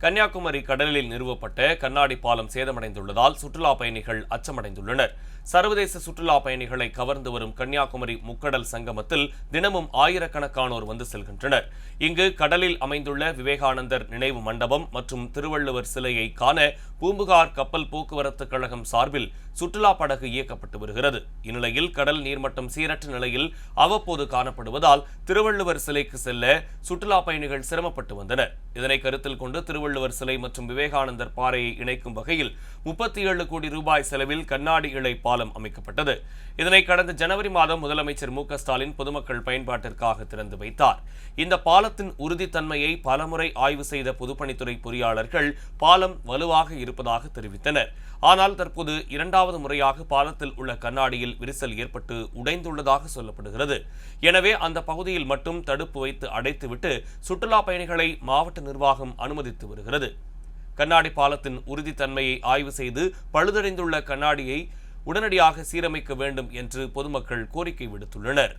கன்னியாகுமரி கடலில் நிறுவப்பட்ட கண்ணாடி பாலம் சேதமடைந்துள்ளதால் சுற்றுலா பயணிகள் அச்சமடைந்துள்ளனர். சர்வதேச சுற்றுலா பயணிகளை கவர்ந்து வரும் கன்னியாகுமரி முக்கடல் சங்கமத்தில் தினமும் ஆயிரக்கணக்கானோர் வந்து செல்கின்றனர். இங்கு கடலில் அமைந்துள்ள விவேகானந்தர் நினைவு மண்டபம் மற்றும் திருவள்ளுவர் சிலையை காண பூம்புகார் கப்பல் போக்குவரத்து கழகம் சார்பில் சுற்றுலா படகு இயக்கப்பட்டு வருகிறது. இந்நிலையில் கடல் நீர்மட்டம் சீரற்ற நிலையில் அவ்வப்போது காணப்படுவதால் திருவள்ளுவர் சிலைக்கு செல்ல சுற்றுலா பயணிகள் சிரமப்பட்டு வந்தனர். இதனை கருத்தில் கொண்டு திருவள்ளுவர் சிலை மற்றும் விவேகானந்தர் பாறையை இணைக்கும் வகையில் 37 கோடி ரூபாய் செலவில் கண்ணாடி இழை பாலம் அமைக்கப்பட்டது. இதனை கடந்த ஜனவரி மாதம் முதலமைச்சர் மு.க.ஸ்டாலின் பொதுமக்கள் பயன்பாட்டிற்காக திறந்து வைத்தார். இந்த பாலத்தின் உறுதித்தன்மையை பலமுறை ஆய்வு செய்த பொதுப்பணித்துறை பொறியாளர்கள் பாலம் வலுவாக இருப்பதாக தெரிவித்தனர். ஆனால் தற்போது இரண்டாவது முறையாக பாலத்தில் உள்ள கண்ணாடியில் விரிசல் ஏற்பட்டு உடைந்துள்ளதாக சொல்லப்படுகிறது. எனவே அந்த பகுதியில் மட்டும் தடுப்பு வைத்து அடைத்துவிட்டு சுற்றுலா பயணிகளை மாவட்ட நிர்வாகம் அனுமதித்து வருகிறது. கண்ணாடி பாலத்தின் உறுதித்தன்மையை ஆய்வு செய்து பழுதடைந்துள்ள கண்ணாடியை உடனடியாக சீரமைக்க வேண்டும் என்று பொதுமக்கள் கோரிக்கை விடுத்துள்ளனர்.